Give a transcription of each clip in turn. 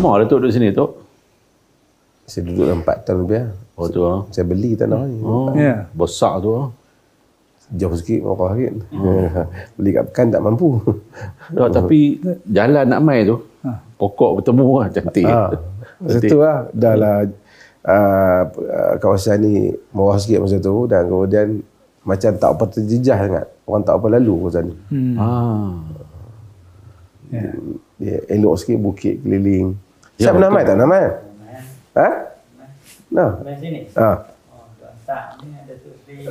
lama Datuk duduk sini tu? Saya duduk 4 tahun lebih. Oh tu ah. Saya beli tanah ni. Ya. Besar tu ah. Jauh sikit, murah sikit. Beli kat Pekan tak mampu. Tapi jalan nak mai tu, pokok bertemu lah, cantik. Masa tu lah, dah lah kawasan ni murah sikit masa tu, dan kemudian macam tak apa terjejah sangat. Orang tak apa lalu kawasan ni. Dia elok sikit, bukit keliling. Siapa nama tak nama? Ha? Nah. Sini. Ha. Oh, tak ni ada tu Sri.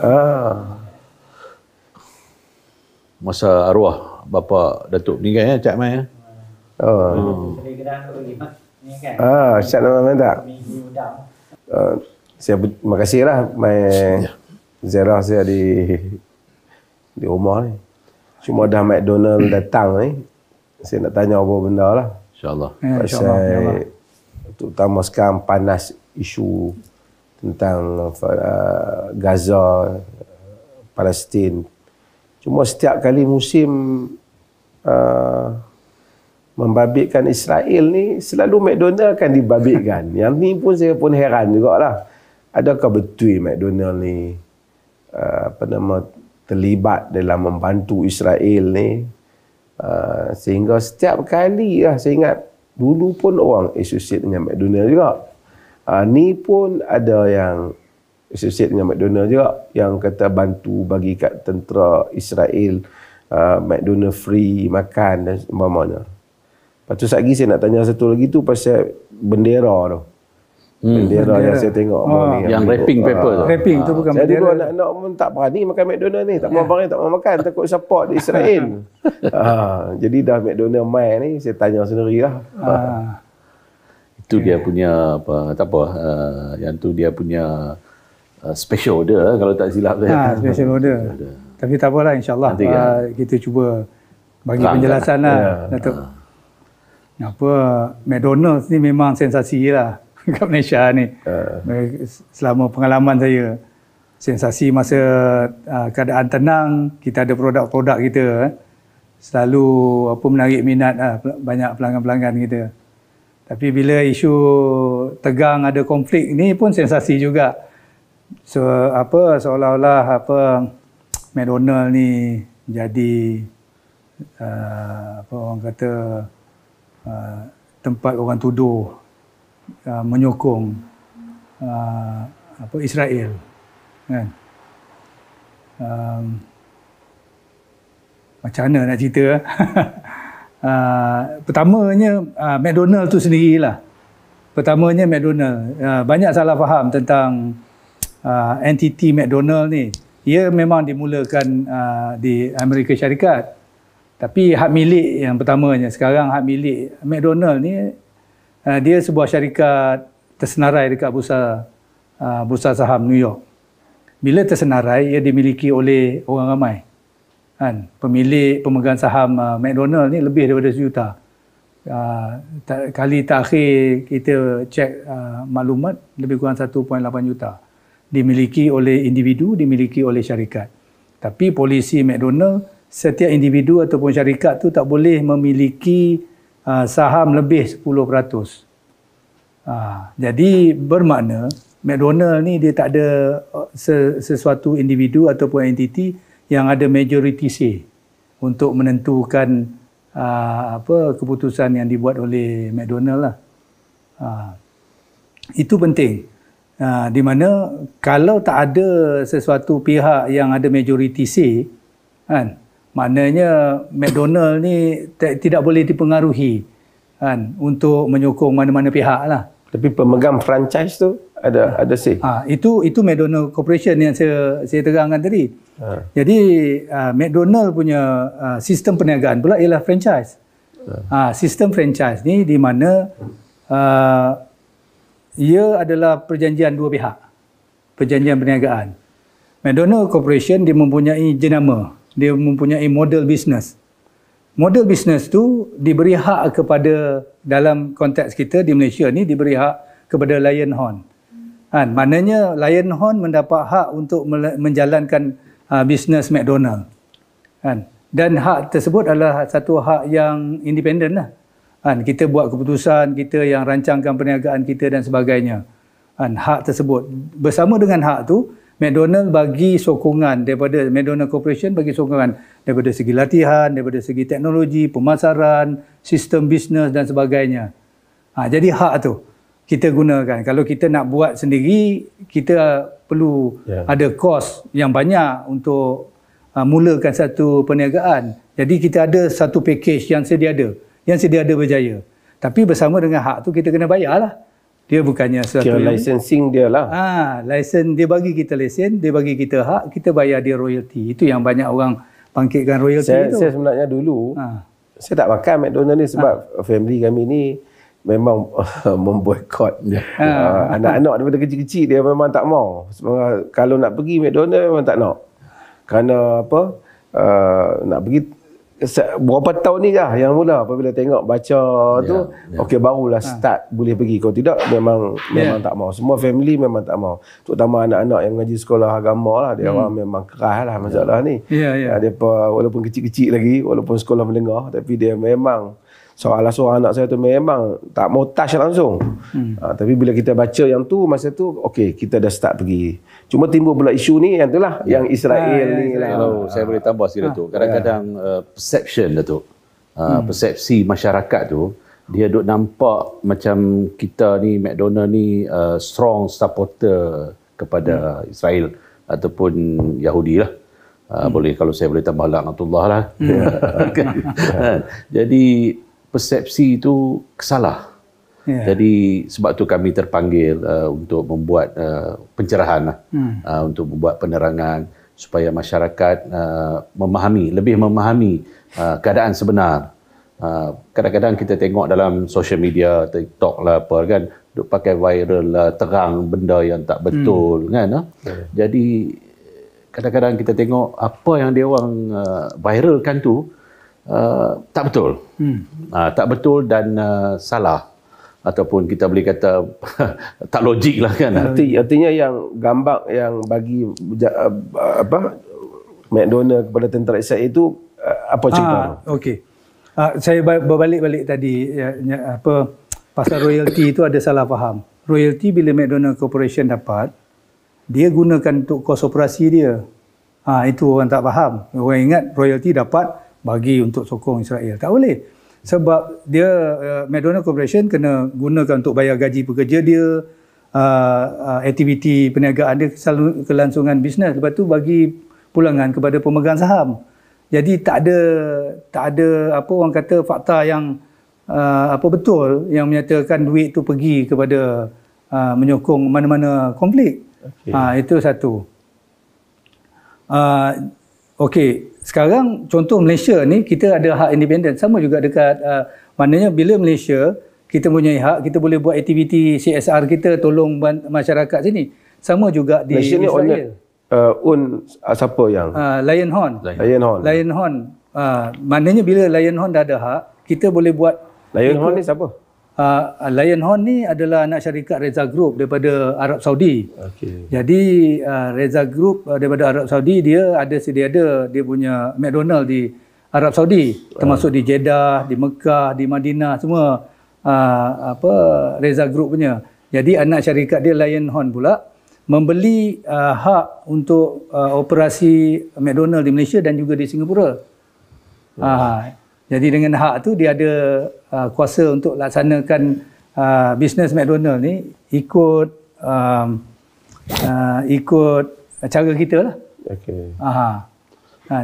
Masa arwah bapa Datuk meninggal ya, Cak Mai ya. Sri Gerang tu pergi ni kan. Siap nama mana tak? Minggu udang. Saya terima kasih lah mai ziarah saya di rumah ni. Cuma dah McDonald datang ni, saya nak tanya apa benda lah. InsyaAllah. Pasal terutama sekarang panas isu tentang Gaza, Palestin. Cuma setiap kali musim membabitkan Israel ni, selalu McDonald akan dibabitkan. Yang ni pun saya pun heran jugalah. Adakah betul McDonald ni terlibat dalam membantu Israel ni? Sehingga setiap kali lah, saya ingat dulu pun orang associate dengan McDonald juga. Ni pun ada yang associate dengan McDonald juga, yang kata bantu bagi kat tentera Israel McDonald free makan dan seumpamanya. Lepas tu lagi saya nak tanya satu lagi tu pasal bendera tu. Bendera yang saya tengok ni, yang wrapping paper tu. Wrapping tu bukan saya bendera. dulu anak-anak pun tak berani makan McDonald ni, tak mau barang, tak mau makan, takut support di Israel. Jadi dah McDonald mai ni, saya tanya sendirilah. Itu dia punya apa, tak apa, yang tu dia punya special order lah, kalau tak silap saya. Special order. Tapi tak apalah, insyaAllah kita cuba bagi penjelasan lah, Datuk. Apa, McDonald's ni memang sensasi lah kat Malaysia ni. Selama pengalaman saya, sensasi masa keadaan tenang, kita ada produk-produk kita selalu apa menarik minat banyak pelanggan-pelanggan kita. Tapi bila isu tegang, ada konflik ni pun sensasi juga. So apa, seolah-olah apa McDonald ni jadi apa orang kata tempat orang tuduh menyokong apa Israel, kan? Macam mana nak cerita? Pertamanya McDonald tu sendirilah. Pertamanya McDonald, banyak salah faham tentang entiti McDonald ni. Ia memang dimulakan di Amerika Syarikat. Tapi hak milik yang pertamanya, sekarang hak milik McDonald ni, dia sebuah syarikat tersenarai dekat bursa saham New York. Bila tersenarai, ia dimiliki oleh orang ramai. Kan? Pemilik, pemegang saham McDonald ni lebih daripada 1 juta. Kali terakhir kita cek maklumat, lebih kurang 1.8 juta. Dimiliki oleh individu, dimiliki oleh syarikat. Tapi polisi McDonald, setiap individu ataupun syarikat tu tak boleh memiliki saham lebih 10%. Jadi bermakna McDonald ni dia tak ada sesuatu individu ataupun entiti yang ada majority say untuk menentukan apa keputusan yang dibuat oleh McDonald lah. Itu penting. Di mana kalau tak ada sesuatu pihak yang ada majority say, kan, maknanya McDonald ni tidak boleh dipengaruhi, kan, untuk menyokong mana-mana pihak lah. Tapi pemegang franchise tu ada say. Itu McDonald Corporation yang saya terangkan tadi. Jadi McDonald punya sistem perniagaan pula ialah franchise. Sistem franchise ni di mana ia adalah perjanjian dua pihak. Perjanjian perniagaan. McDonald Corporation dia mempunyai jenama, dia mempunyai model bisnes. Model bisnes tu diberi hak kepada, dalam konteks kita di Malaysia ni, diberi hak kepada Lion Horn. Kan, maknanya Lion Horn mendapat hak untuk menjalankan bisnes McDonald. Kan, dan hak tersebut adalah satu hak yang independen lah. Kita buat keputusan, kita yang rancangkan perniagaan kita dan sebagainya. Hak tersebut. Bersama dengan hak tu, McDonald bagi sokongan daripada McDonald Corporation bagi sokongan daripada segi latihan, daripada segi teknologi, pemasaran, sistem bisnes dan sebagainya. Jadi hak tu kita gunakan. Kalau kita nak buat sendiri, kita perlu ada kos yang banyak untuk mulakan satu perniagaan. Jadi kita ada satu package yang sedia ada. Yang sedia ada berjaya. Tapi bersama dengan hak tu kita kena bayarlah. Dia bukannya sesuatu yang licensing dia lah. Lesen dia bagi kita lesen, dia bagi kita hak, kita bayar dia royalty. Itu yang banyak orang bangkitkan royalty tu. Saya sebenarnya dulu saya tak makan McDonald ni sebab family kami ni memang memboikot. Anak-anak daripada kecil-kecil dia memang tak mau. Sebab kalau nak pergi McDonald memang tak nak. Kerana apa? Nak pergi berapa tahun ni lah yang mula apabila tengok baca tu okey barulah start boleh pergi. Kalau tidak memang tak mau. Semua family memang tak mau. Terutama anak-anak yang ngaji sekolah agama lah, dia orang memang keras lah masalah ni. Dia walaupun kecil-kecil lagi, walaupun sekolah menengah, tapi dia memang seorang anak saya tu memang tak mau touch langsung. Tapi bila kita baca yang tu, masa tu okey, kita dah start pergi. Cuma timbul pula isu ni yang itulah yang Israel ni lah. Kalau saya boleh tambah sikit Datuk, kadang-kadang perception Datuk, persepsi masyarakat tu, dia duk nampak macam kita ni McDonald ni strong supporter kepada Israel ataupun Yahudi lah. Boleh kalau saya boleh tambah laknatullah lah. Jadi persepsi itu salah. Jadi sebab tu kami terpanggil untuk membuat pencerahan untuk membuat penerangan supaya masyarakat lebih memahami keadaan sebenar. Kadang-kadang kita tengok dalam social media, TikTok lah apa kan, duk pakai viral lah, terang benda yang tak betul kan. Jadi kadang-kadang kita tengok apa yang dia orang viralkan tu tak betul. Tak betul dan salah. Ataupun kita boleh kata tak logik lah kan. Artinya yang gambar yang bagi McDonald kepada tentera Israel itu apa cerita? Okey. Saya berbalik-balik tadi pasal royalty itu ada salah faham. Royalty bila McDonald Corporation dapat, dia gunakan untuk kos operasi dia. Itu orang tak faham. Orang ingat royalty dapat bagi untuk sokong Israel. Tak boleh. Sebab dia McDonald Corporation kena gunakan untuk bayar gaji pekerja dia, aktiviti perniagaan dia, kelangsungan bisnes. Lepas tu bagi pulangan kepada pemegang saham. Jadi tak ada apa orang kata fakta yang betul yang menyatakan duit tu pergi kepada menyokong mana-mana konflik. Itu satu. Okey, sekarang contoh Malaysia ni kita ada hak independen, sama juga dekat maknanya bila Malaysia kita punya hak, kita boleh buat aktiviti CSR kita, tolong masyarakat sini. Sama juga di Malaysia Israel. Siapa yang Lion Horn. Maknanya bila Lion Horn dah ada hak, kita boleh buat. Lion Horn ni siapa? Lion Horn ni adalah anak syarikat Reza Group daripada Arab Saudi. Jadi Reza Group daripada Arab Saudi, dia sedia ada dia punya McDonald di Arab Saudi, termasuk di Jeddah, di Mekah, di Madinah, semua Reza Group punya. Jadi anak syarikat dia Lion Horn pula membeli hak untuk operasi McDonald di Malaysia dan juga di Singapura. Jadi dengan hak tu dia ada kuasa untuk laksanakan bisnes McDonald ni ikut cara kita lah.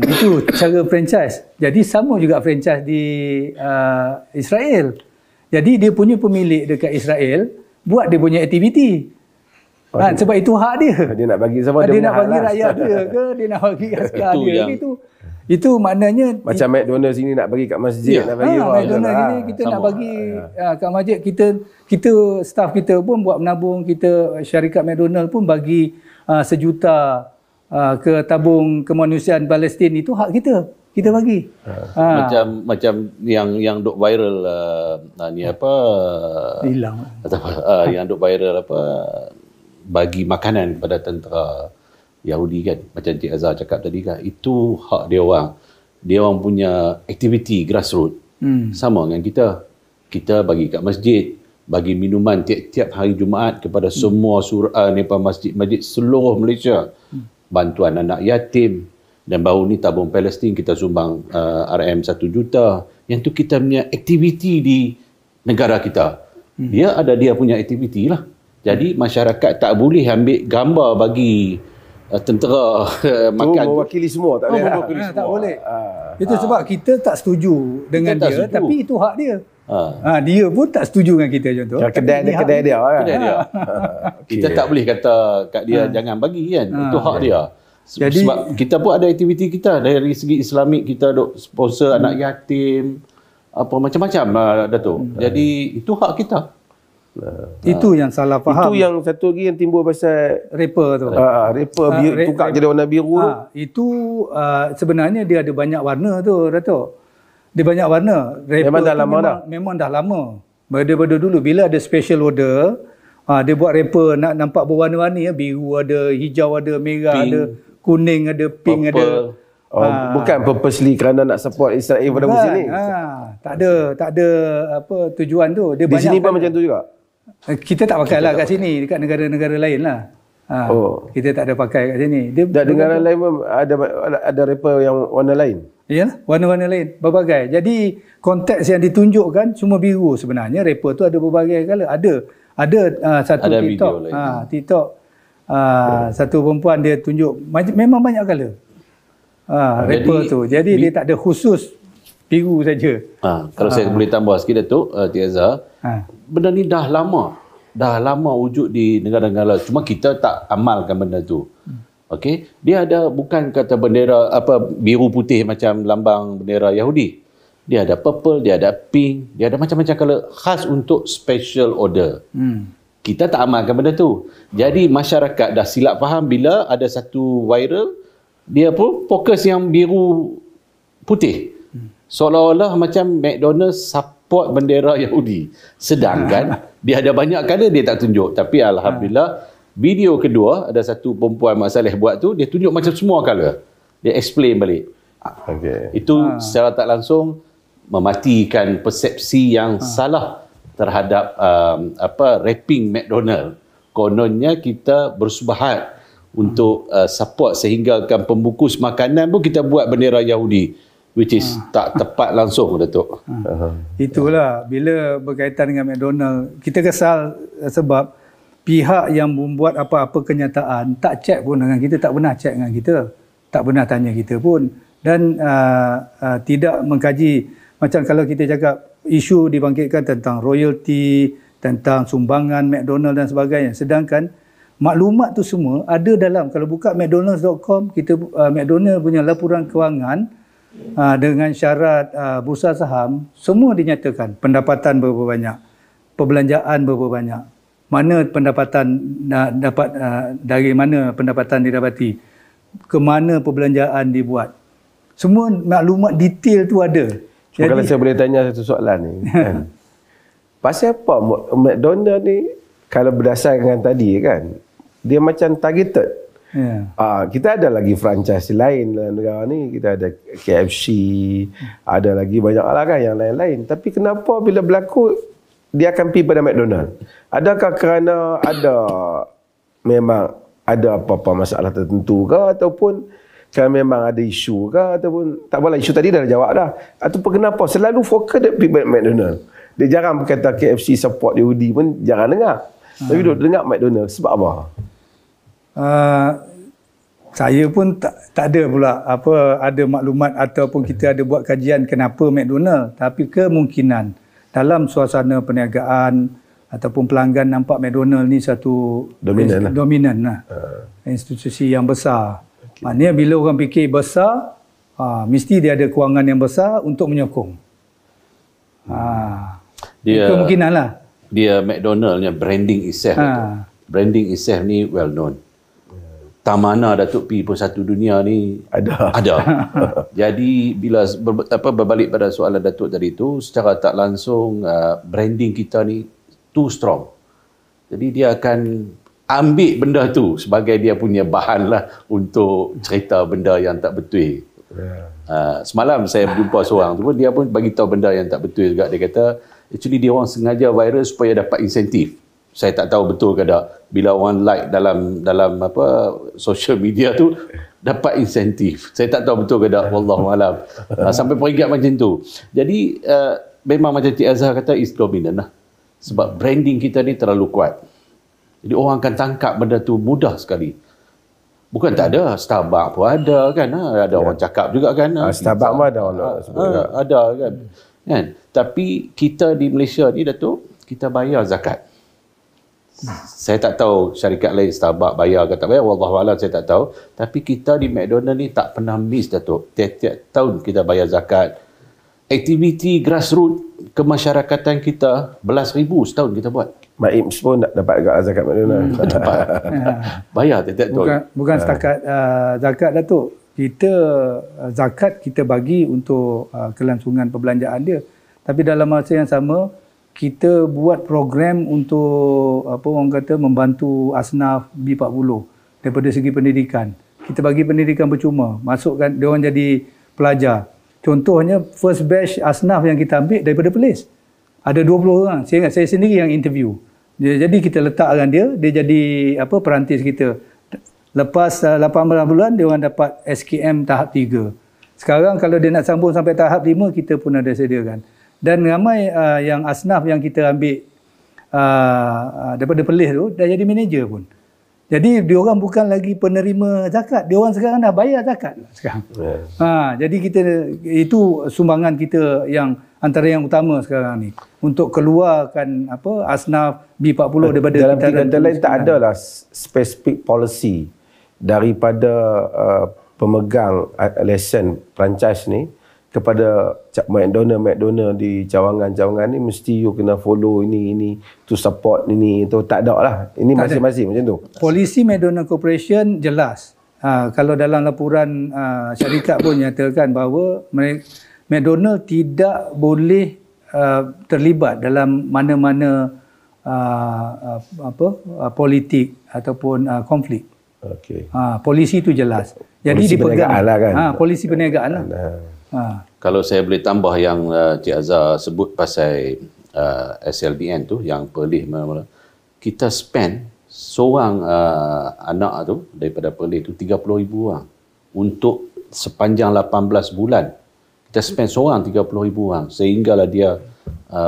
Itu cara franchise. Jadi sama juga franchise di Israel. Jadi dia punya pemilik dekat Israel buat dia punya aktiviti. Sebab itu hak dia. Dia nak bagi sama dia nak bagi rakyat dia ke, dia nak bagi askar dia ke, itu maknanya macam McDonald sini nak bagi kat masjid, nak bagi McDonald sini kita nak bagi kat masjid, kita staff kita pun buat menabung, kita syarikat McDonald pun bagi 1 juta ke tabung kemanusiaan Palestin, itu hak kita bagi. Macam yang duk viral ni apa hilang yang duk viral bagi makanan kepada tentera Yahudi kan, macam Cik Azhar cakap tadi kan, itu hak dia orang punya aktiviti grassroots. Sama dengan kita. kita bagi kat masjid, bagi minuman tiap-tiap hari Jumaat kepada semua masjid-masjid seluruh Malaysia. Bantuan anak yatim, dan baru ni tabung Palestin kita sumbang RM 1 juta. Yang tu kita punya aktiviti di negara kita. Dia ada dia punya aktiviti lah. Jadi masyarakat tak boleh ambil gambar bagi tentera makan tu. Mewakili semua tak boleh. Tak boleh. Itu sebab kita tak setuju dengan dia, tapi itu hak dia. Dia pun tak setuju dengan kita contoh. Kedai dia kan. Kedai dia. Kita tak boleh kata kat dia jangan bagi kan. Itu hak dia. Jadi, sebab kita pun ada aktiviti kita dari segi Islamik, kita duk sponsor anak yatim, apa macam-macam lah Datuk. Jadi itu hak kita. Itu yang salah faham. Itu yang satu lagi yang timbul pasal rapper tu. Rapper tukar jadi warna biru tu. Itu sebenarnya dia ada banyak warna tu Datuk. Dia banyak warna. Rapper memang dah lama dah. Memang dah lama. Daripada dulu bila ada special order, dia buat rapper nak nampak berwarna-warni ya, biru ada, hijau ada, merah pink, ada, kuning ada, pink purple ada. Bukan purposely kerana nak support Israel pada musim ni. Tak ada apa tujuan tu. Dia di sini pun macam tu juga. Kita tak pakai lah kat sini, dekat negara-negara lain lah. Kita tak ada pakai kat sini. Negara lain pun ada rapper yang warna lain. Ya, warna-warna lain, berbagai. Jadi konteks yang ditunjukkan cuma biru sebenarnya. Rapper tu ada berbagai color. Ada satu ada TikTok. TikTok. Satu perempuan dia tunjuk memang banyak color. Rapper tu. Jadi dia tak ada khusus biru saja. Kalau saya boleh tambah sikit Datuk, Cik Azhar, benda ni dah lama wujud di negara-negara, cuma kita tak amalkan benda tu. Okey, dia ada bukan kata bendera apa biru putih macam lambang bendera Yahudi. Dia ada purple, dia ada pink, dia ada macam-macam color khas untuk special order. Kita tak amalkan benda tu. Jadi masyarakat dah silap faham bila ada satu viral, dia pun fokus yang biru putih. Seolah-olah macam McDonald's support bendera Yahudi. Sedangkan dia ada banyak color dia tak tunjuk. Tapi alhamdulillah video kedua ada satu perempuan Mak Saleh buat tu, dia tunjuk macam semua color. Dia explain balik. Itu secara tak langsung mematikan persepsi yang salah terhadap rapping McDonald. Kononnya kita bersubahat untuk support sehinggakan pembungkus makanan pun kita buat bendera Yahudi, which is tak tepat langsung Datuk. Itulah bila berkaitan dengan McDonald, kita kesal sebab pihak yang membuat apa-apa kenyataan tak cek pun dengan kita, tak pernah cek dengan kita, tak pernah tanya kita pun, dan tidak mengkaji. Macam kalau kita cakap isu dibangkitkan tentang royalty, tentang sumbangan McDonald dan sebagainya, sedangkan maklumat tu semua ada dalam, kalau buka mcdonalds.com, kita McDonald punya laporan kewangan dengan syarat bursa saham, semua dinyatakan pendapatan berapa banyak, perbelanjaan berapa banyak, mana pendapatan dapat, dari mana pendapatan didapati, ke mana perbelanjaan dibuat, semua maklumat detail tu ada. Jadi, kalau saya boleh tanya satu soalan ni kan, pasal apa McDonald ni kalau berdasarkan tadi kan, dia macam targeted. Kita ada lagi franchise lain dalam negara ni, kita ada KFC, ada lagi banyak lah kan yang lain-lain. Tapi kenapa bila berlaku dia akan pergi pada McDonald? Adakah kerana memang ada apa-apa masalah tertentu ke, ataupun kerana memang ada isu ke, ataupun tak apalah, isu tadi dah jawab dah, ataupun kenapa selalu fokus dia pergi pada McDonald? Dia jarang berkata KFC support Yahudi pun jarang dengar. Tapi duduk dengar McDonald sebab apa? Saya pun tak ada pula ada maklumat ataupun kita ada buat kajian kenapa McDonald, tapi kemungkinan dalam suasana perniagaan ataupun pelanggan nampak McDonald ni satu dominan lah. Institusi yang besar. Maknanya bila orang fikir besar, mesti dia ada kewangan yang besar untuk menyokong. Kemungkinan lah. Dia McDonaldnya branding itself. Branding itself ni well known. Tak mana Datuk P pun satu dunia ni ada. Jadi bila berbalik pada soalan Datuk tadi tu, secara tak langsung branding kita ni too strong. Jadi dia akan ambil benda tu sebagai dia punya bahan lah untuk cerita benda yang tak betul. Semalam saya berjumpa seorang tu pun, dia pun bagi tahu benda yang tak betul juga. Dia kata Actually dia orang sengaja viral supaya dapat insentif. Saya tak tahu betul ke tak, bila orang like dalam apa social media tu dapat insentif. Saya tak tahu betul ke tak, wallahualam. Sampai peringkat macam tu. Jadi memang macam Cik Azhar kata, is dominant lah. Sebab branding kita ni terlalu kuat. Jadi orang akan tangkap benda tu mudah sekali. Bukan tak ada, Starbucks pun ada kan. Ada orang cakap juga kan. Starbucks pun ada orang ada kan. Tapi kita di Malaysia ni, Datuk, kita bayar zakat. Saya tak tahu syarikat lain Starbucks bayar ke tak bayar, wallahualam saya tak tahu. Tapi kita di McDonald ni tak pernah miss, Datuk. Tiap-tiap tahun kita bayar zakat. Aktiviti grassroots kemasyarakatan kita belas ribu setahun kita buat. MAIMS pun dapat zakat McDonald. Dapat. Bayar tiap-tiap tahun. Bukan setakat zakat, Datuk. Kita zakat kita bagi untuk kelangsungan perbelanjaan dia. Tapi dalam masa yang sama, kita buat program untuk apa orang kata membantu asnaf B40 daripada segi pendidikan. Kita bagi pendidikan percuma, masukkan dia orang jadi pelajar. Contohnya first batch asnaf yang kita ambil daripada Perlis. Ada 20 orang. Saya ingat saya sendiri yang interview. Jadi kita letakkan dia jadi apa perantis kita. Lepas 18 bulan dia orang dapat SKM tahap 3. Sekarang kalau dia nak sambung sampai tahap 5 kita pun ada sediakan. Dan ramai yang asnaf yang kita ambil daripada Perlis tu dah jadi manager pun. Jadi diorang bukan lagi penerima zakat, diorang sekarang dah bayar zakat sekarang. Jadi kita itu sumbangan kita yang antara yang utama sekarang ni untuk keluarkan apa asnaf B40 daripada dalam tiga kata lain tak adalah specific policy daripada pemegang lesen franchise ni kepada McDonald di cawangan-cawangan ni mesti you kena follow ini to support ini tu, tak ada lah. Ini masing-masing macam tu. Polisi McDonald Corporation jelas. Kalau dalam laporan syarikat pun nyatakan bahawa McDonald tidak boleh terlibat dalam mana-mana politik ataupun konflik. Okey. Polisi itu jelas. Jadi polisi perniagaan lah kan. Polisi perniagaan lah. Kalau saya boleh tambah yang Cik Azhar sebut pasal SLDN tu, yang Perlis, kita spend seorang anak tu daripada Perlis tu 30,000 orang untuk sepanjang 18 bulan. Kita spend seorang 30,000 orang sehinggalah dia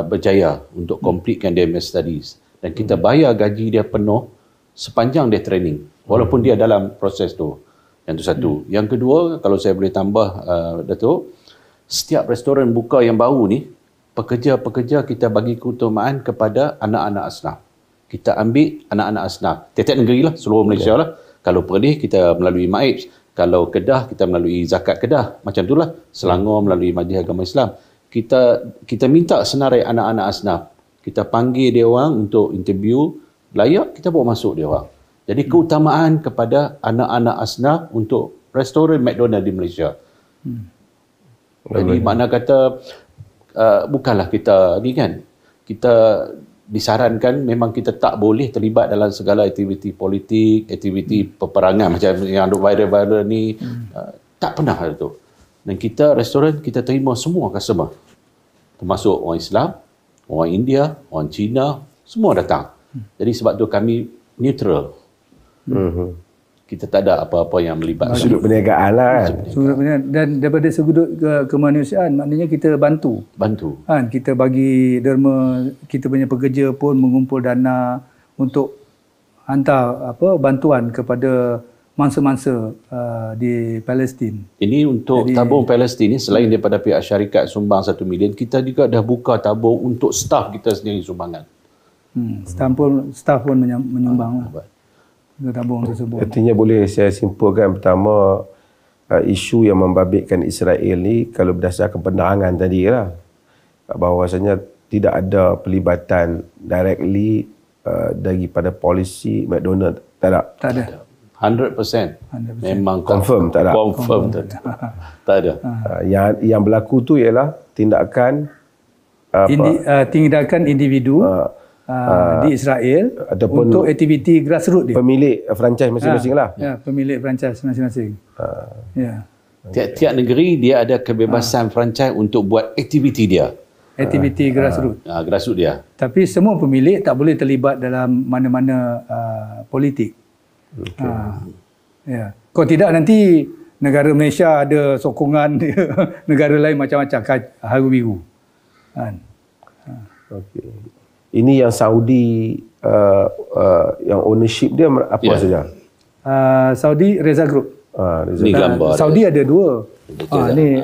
berjaya untuk completekan dia punya studies. Dan kita bayar gaji dia penuh sepanjang dia training walaupun dia dalam proses tu. Yang tu satu. Yang kedua, kalau saya boleh tambah Datuk, setiap restoran buka yang baru ni, pekerja-pekerja kita bagi keutamaan kepada anak-anak asnaf. Kita ambil anak-anak asnaf. Tiap-tiap negeri lah, seluruh Malaysia lah. Kalau Perlis, kita melalui MAIPS. Kalau Kedah, kita melalui Zakat Kedah. Macam itulah. Selangor melalui Majlis Agama Islam. Kita minta senarai anak-anak asnaf. Kita panggil dia orang untuk interview. Layak, kita bawa masuk dia orang. Jadi keutamaan kepada anak-anak asnaf untuk restoran McDonald di Malaysia. Jadi makna kata bukanlah kita ni kan, kita disarankan memang kita tak boleh terlibat dalam segala aktiviti politik, aktiviti peperangan macam yang duk viral-viral ni. Tak pernah tu. Dan kita restoran kita terima semua customer. Termasuk orang Islam, orang India, orang Cina, semua datang. Jadi sebab tu kami neutral. Kita tak ada apa-apa yang melibatkan. Sudut perniagaan lah kan. Sudut perniagaan. Dan daripada sudut kemanusiaan, maknanya kita bantu. Kita bagi derma, kita punya pekerja pun mengumpul dana untuk hantar bantuan kepada mangsa-mangsa di Palestin. Ini untuk tabung Palestin ni, selain daripada pihak syarikat sumbang 1 million, kita juga dah buka tabung untuk staf kita sendiri sumbangan. Staf pun menyumbang tabung tersebut. Artinya boleh saya simpulkan, pertama isu yang membabitkan Israel ni kalau berdasarkan penerangan tadi lah, bahawasanya tidak ada pelibatan directly daripada polisi McDonald. Tak ada. 100%. Memang confirm tak ada. Confirm tak ada. Yang berlaku tu ialah tindakan tindakan individu di Israel ataupun untuk aktiviti grassroots dia. Pemilik franchise masing-masing lah. Pemilik franchise masing-masing. Tiap-tiap negeri dia ada kebebasan franchise untuk buat aktiviti dia. aktiviti grassroots. Grassroots dia. Tapi semua pemilik tak boleh terlibat dalam mana-mana politik. Ya. Kalau tidak nanti negara Malaysia ada sokongan negara lain macam-macam haru biru. Kan? Okey. Ini yang Saudi yang ownership dia apa saja? Saudi Reza Group. Ni gambar. Saudi ada 2. Ni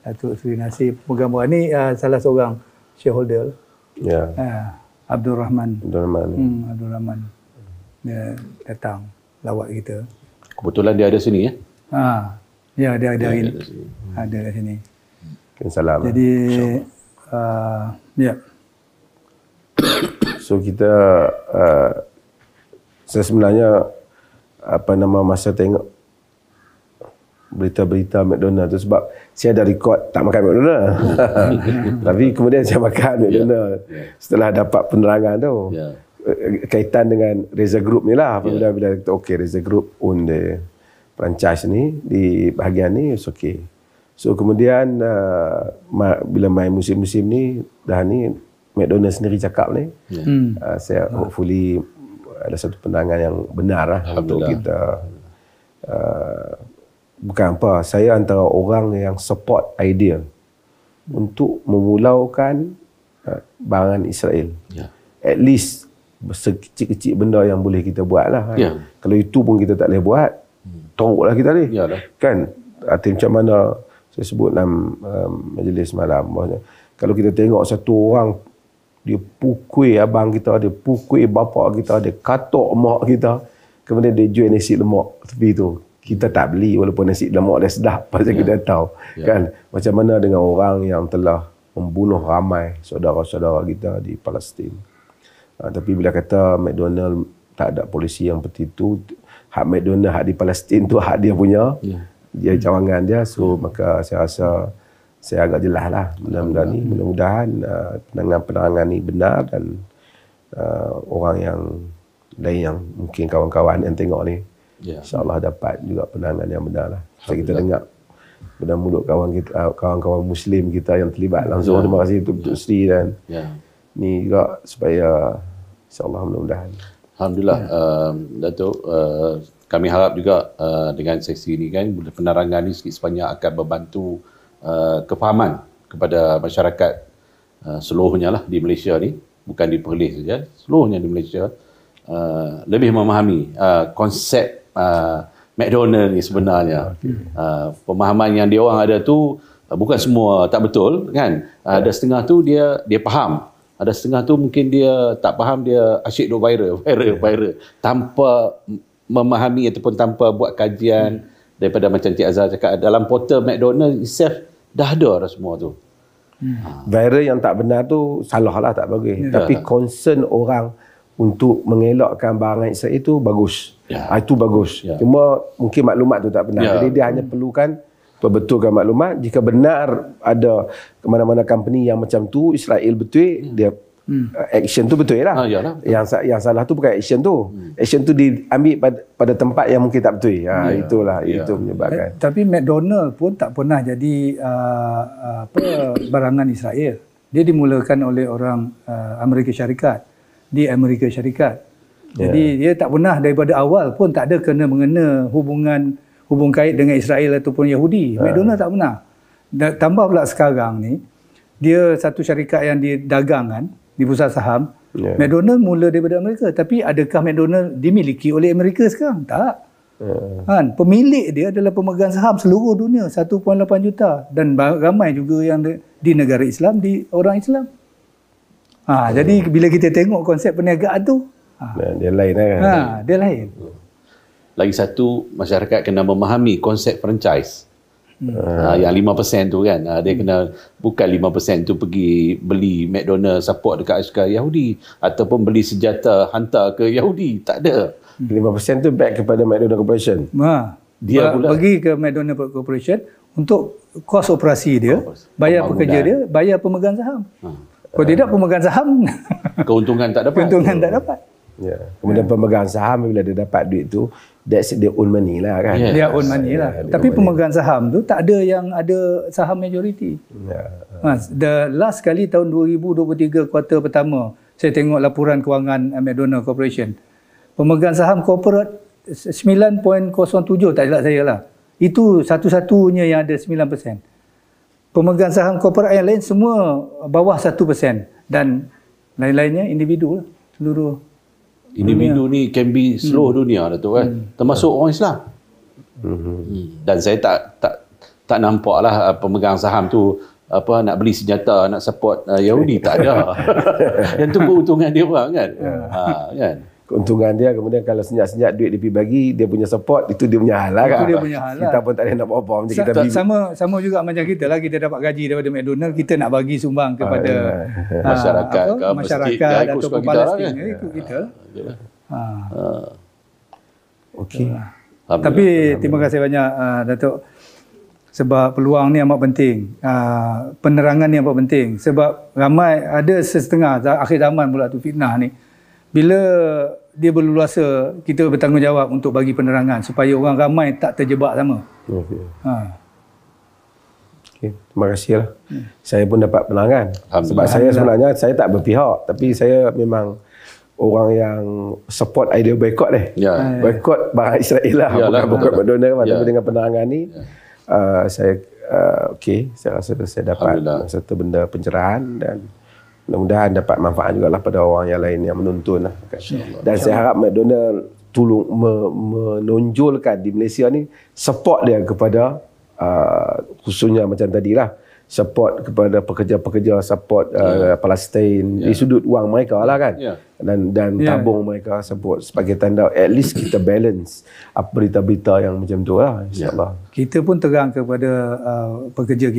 Datuk Seri Nasir penggambar ni salah seorang shareholder. Ya. Abdul Rahman. Abdul Rahman. Dia datang lawat kita. Kebetulan dia ada sini ya. Ya, dia ada ini. Ada kat sini. Salam. Jadi ya. So kita saya sebenarnya masa tengok berita-berita McDonald tu sebab saya ada rekod tak makan McDonald. Tapi kemudian saya makan McDonald setelah dapat penerangan tu. Kaitan dengan Reza Group ni lah. Bila kita okey Reza Group own the franchise ni di bahagian ni, it's okay. So kemudian bila main musim-musim ni dah ni McDonald sendiri cakap ni, saya hopefully ada satu penerangan yang benar lah untuk kita. Bukan apa, saya antara orang yang support idea untuk memulaukan barangan Israel. At least sekecil-kecil benda yang boleh kita buat lah. Kalau itu pun kita tak boleh buat, teruklah kita ni. Kan? Arti macam mana saya sebut dalam majlis malam, kalau kita tengok satu orang dia pukul abang kita, dia pukul bapa kita, dia katok mak kita, kemudian dia jual nasi lemak tepi tu, kita tak beli walaupun nasi lemak dia sedap pasal kita tahu kan macam mana dengan orang yang telah membunuh ramai saudara-saudara kita di Palestin. Tapi bila kata McDonald tak ada polisi yang seperti itu, hak McDonald, hak di Palestin tu hak dia punya, dia cawangan dia. So maka saya rasa saya agak jelas lah mudah-mudahan penerangan ni benar dan orang yang lain yang mungkin kawan-kawan yang tengok ni insyaAllah dapat juga penerangan yang benar lah. So kita dengar benar mulut kawan-kawan Muslim kita yang terlibat langsung. Terima kasih untuk Sri dan ni juga supaya insyaAllah mudah-mudahan. Alhamdulillah. Datuk, kami harap juga dengan sesi ini kan penerangan ini sikit sebanyak akan membantu kefahaman kepada masyarakat seluruhnya lah di Malaysia ni, bukan di Perlis saja, seluruhnya di Malaysia lebih memahami konsep McDonald ni sebenarnya. Pemahaman yang dia orang ada tu bukan semua tak betul kan. Ada setengah tu dia faham. Ada setengah tu mungkin dia tak faham, dia asyik duk viral tanpa memahami ataupun tanpa buat kajian daripada macam Cik Azhar cakap dalam portal McDonald itself dah ada semua tu. Viral yang tak benar tu salah lah, tak bagus. Tapi concern orang untuk mengelakkan barangan Israel itu bagus. Itu bagus. Cuma mungkin maklumat tu tak benar. Jadi dia hanya perlukan perbetulkan maklumat. Jika benar ada mana-mana company yang macam tu, Israel betul, dia action tu betul lah. Yang salah tu bukan action tu. Action tu diambil pada tempat yang mungkin tak betul. Itulah itu menyebabkan. Tapi McDonald pun tak pernah jadi barangan Israel. Dia dimulakan oleh orang Amerika Syarikat di Amerika Syarikat. Jadi dia tak pernah daripada awal pun tak ada kena-mengena hubung kait dengan Israel ataupun Yahudi. McDonald tak pernah. Tambah pula sekarang ni, dia satu syarikat yang didagang kan, di bursa saham. McDonald mula daripada Amerika. Tapi adakah McDonald dimiliki oleh Amerika sekarang? Tak. Kan? Pemilik dia adalah pemegang saham seluruh dunia, 1.8 juta. Dan ramai juga yang di negara Islam, di orang Islam. Jadi bila kita tengok konsep perniagaan tu, dia lain kan? Dia lain. Lagi satu, masyarakat kena memahami konsep franchise. Yang 5% tu kan, dia kena bukan 5% tu pergi beli McDonald support dekat askar Yahudi ataupun beli senjata hantar ke Yahudi. Tak ada. 5% tu back kepada McDonald Corporation. Dia pula pergi ke McDonald Corporation untuk kos operasi dia, bayar pekerja dia, bayar pemegang saham. Kalau tidak pemegang saham keuntungan tak dapat. Keuntungan tak dapat. Kemudian pemegang saham bila dia dapat duit tu, that's their own money lah kan. Dia own money lah. Tapi pemegang saham tu tak ada yang ada saham majoriti. The last kali tahun 2023 kuartal pertama, saya tengok laporan kewangan McDonald Corporation. Pemegang saham corporate 9.07, tak silap saya lah. Itu satu-satunya yang ada 9%. Pemegang saham corporate yang lain semua bawah 1%. Dan lain-lainnya individu lah. Seluruh individu ni can be seluruh dunia Datuk kan. Termasuk orang Islam. Dan saya tak nampak lah pemegang saham tu nak beli senjata, nak support Yahudi, tak ada. Yang tu keuntungan dia orang kan. Kan. Keuntungan dia, kemudian kalau senyap-senyap duit dia pergi bagi, dia punya support, itu dia punya hal lah kan. Itu dia punya hal lah. Kita pun tak ada nak buat apa. Macam kita sama juga macam kita lah, kita dapat gaji daripada McDonald, kita nak bagi sumbang kepada masyarakat atau Palestin. Ikut kita lah. Okey. Tapi terima kasih banyak Datuk, sebab peluang ni amat penting. Penerangan ni amat penting, sebab ramai ada setengah akhir zaman pula tu fitnah ni. Bila dia berleluasa, kita bertanggungjawab untuk bagi penerangan supaya orang ramai tak terjebak sama. Okay. Terima kasih lah. Saya pun dapat penerangan. Sebab saya sebenarnya saya tak berpihak, tapi saya memang orang yang support idea boycott boycott barang Israel lah. Bukan McDonald. Tapi dengan penerangan ni saya saya rasa saya dapat satu benda pencerahan, dan mudah-mudahan dapat manfaat jugalah pada orang yang lain yang menonton lah. Dan saya harap McDonald tolong menonjolkan di Malaysia ni support dia kepada khususnya macam tadilah, support kepada pekerja-pekerja, support Palestin di sudut wang mereka lah kan. Dan tabung mereka sebut sebagai tanda at least kita balance berita-berita yang macam tu lah, insyaAllah. Kita pun terang kepada pekerja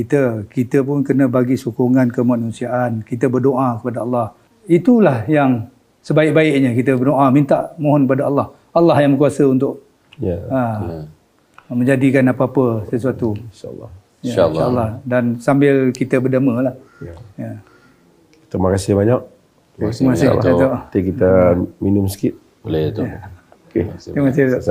kita pun kena bagi sokongan kemanusiaan, kita berdoa kepada Allah. Itulah yang sebaik-baiknya, kita berdoa, mohon kepada Allah. Allah yang berkuasa untuk menjadikan apa-apa sesuatu. InsyaAllah. InsyaAllah. Dan sambil kita berderma lah. Terima kasih banyak. Terima kasih. Nanti kita minum sikit. Boleh tu. Okay. Terima kasih.